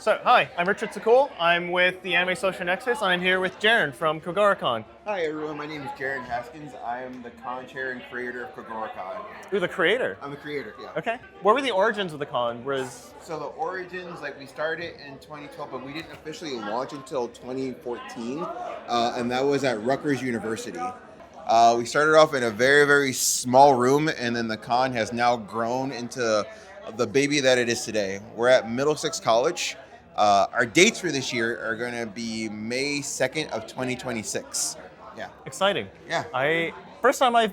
So, hi, I'm Richard Sakul. I'm with the Anime Social Nexus, and I'm here with Jaren from Kogaracon. Hi everyone, my name is Jaron Haskins. I am the con chair and creator of Kogaracon. Ooh, the creator. I'm the creator, yeah. Okay. What were the origins of the con? So the origins, we started in 2012, but we didn't officially launch until 2014, and that was at Rutgers University. We started off in a very, very small room, and then the con has now grown into the baby that it is today. We're at Middlesex College. Our dates for this year are going to be May 2nd of 2026. Yeah. Exciting. Yeah. The first time I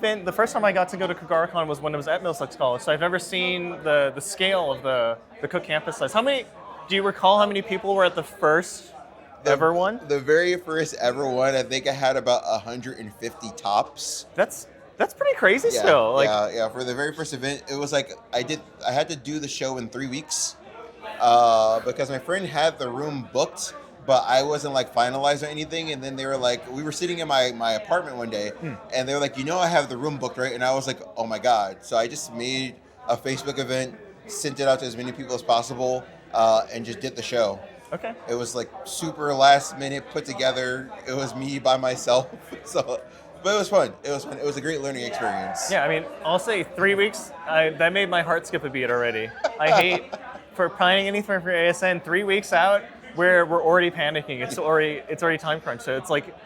got to go to Kogaracon was when I was at Middlesex College, so I've never seen the scale of the Cook campus size. Do you recall how many people were at the first ever one? The very first ever one, I think I had about 150 tops. That's pretty crazy Yeah, still. yeah. For the very first event, it was like I had to do the show in 3 weeks because my friend had the room booked, but I wasn't finalized or anything. And then they were like, we were sitting in my apartment one day, and they were like, I have the room booked, right? And I was like, oh my god! So I just made a Facebook event, sent it out to as many people as possible, and just did the show. Okay. It was super last minute put together. It was me by myself, so. But it was fun. It was a great learning experience. Yeah, I mean, I'll say 3 weeks, that made my heart skip a beat already. I hate, for planning anything for ASN, 3 weeks out, we're already panicking. It's already time crunch. So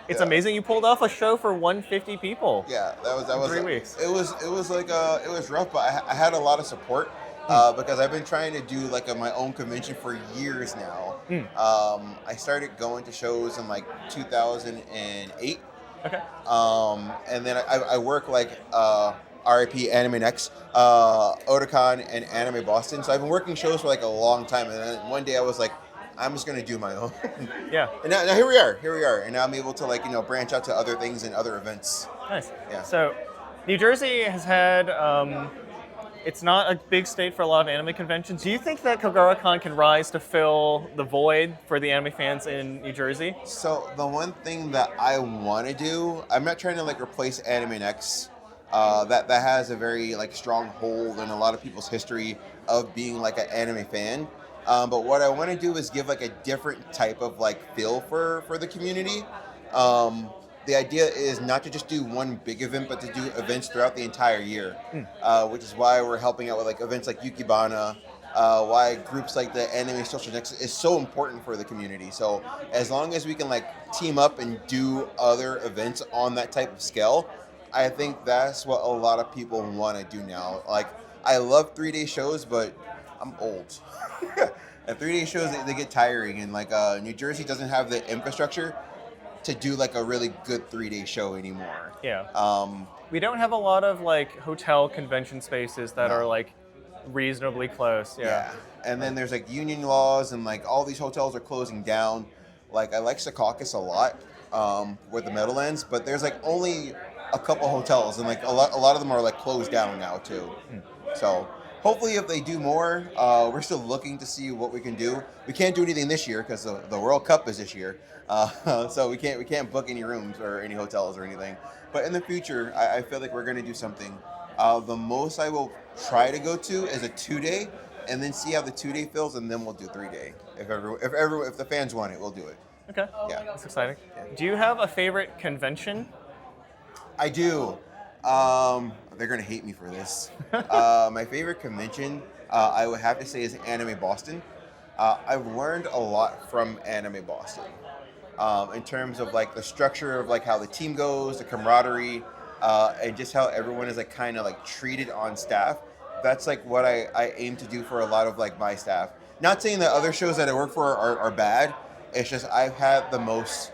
it's amazing you pulled off a show for 150 people. Yeah, that was 3 weeks. It was rough, but I had a lot of support because I've been trying to do my own convention for years now. I started going to shows in 2008. Okay. And then I work RIP Anime Next, Otakon, and Anime Boston. So I've been working shows for a long time. And then one day I was like, I'm just gonna do my own. Yeah. And now here we are. And now I'm able to branch out to other things and other events. Nice. Yeah. So, New Jersey has had. It's not a big state for a lot of anime conventions. Do you think that Kogaracon can rise to fill the void for the anime fans in New Jersey? So the one thing that I want to do, I'm not trying to replace Anime Next. That has a very strong hold in a lot of people's history of being an anime fan. But what I want to do is give a different type of feel for the community. The idea is not to just do one big event, but to do events throughout the entire year, which is why we're helping out with events like Yukibana, why groups like the Anime Social Nexus is so important for the community. So as long as we can team up and do other events on that type of scale, I think that's what a lot of people want to do now. I love 3-day shows, but I'm old. And 3-day shows, they get tiring, and New Jersey doesn't have the infrastructure to do a really good 3-day show anymore. Yeah. We don't have a lot of hotel convention spaces that are reasonably close. Yeah. And then there's union laws and all these hotels are closing down. I like Secaucus a lot with the Meadowlands, but there's only a couple hotels and a lot of them are closed down now too. So hopefully if they do more, we're still looking to see what we can do. We can't do anything this year because the World Cup is this year. So we can't book any rooms or any hotels or anything. But in the future, I feel like we're going to do something. The most I will try to go to is a 2-day, and then see how the 2-day feels, and then we'll do 3-day. If the fans want it, we'll do it. Okay. Yeah. That's exciting. Yeah. Do you have a favorite convention? I do. They're going to hate me for this. My favorite convention, I would have to say, is Anime Boston. I've learned a lot from Anime Boston. In terms of the structure of how the team goes, the camaraderie, and just how everyone is kind of treated on staff. That's what I aim to do for a lot of my staff. Not saying that other shows that I work for are bad. It's just I've had the most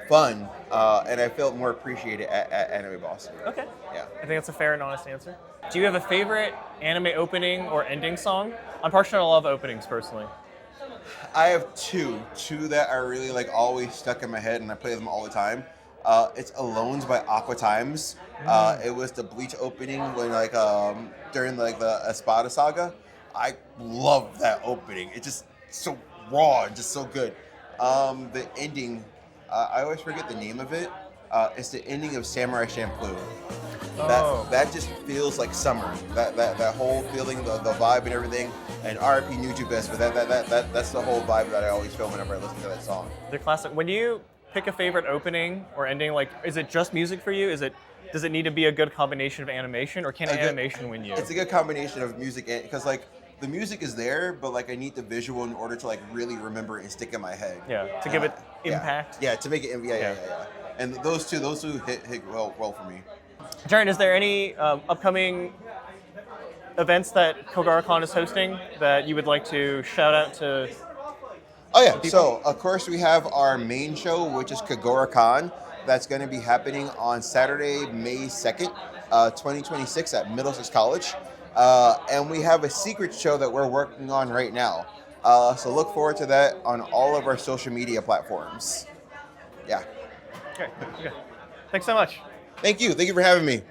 fun, and I felt more appreciated at Anime Boston. Okay. Yeah. I think that's a fair and honest answer. Do you have a favorite anime opening or ending song? I'm partial to a lot of openings personally. I have two that are really always stuck in my head, and I play them all the time. It's Alones by Aqua Times. It was the Bleach opening when during the Espada saga. I love that opening. It's just so raw and just so good. The ending, I always forget the name of it. It's the ending of Samurai Champloo. That just feels like summer. That whole feeling, the vibe and everything. and RIP Nuju Best, but that's the whole vibe that I always feel whenever I listen to that song. The classic. When you pick a favorite opening or ending, like, is it just music for you? Does it need to be a good combination of animation, or can animation win you? It's a good combination of music, because like the music is there, but like I need the visual in order to like really remember it and stick in my head. Yeah, to give it impact. Yeah, to make it. Yeah. And those two hit well for me. Jared, is there any upcoming events that Kogaracon is hosting that you would like to shout out to? Oh yeah, so of course we have our main show, which is Kogaracon. That's going to be happening on Saturday, May 2nd, 2026 at Middlesex College. And we have a secret show that we're working on right now. So look forward to that on all of our social media platforms. Yeah. Okay. Thanks so much. Thank you for having me.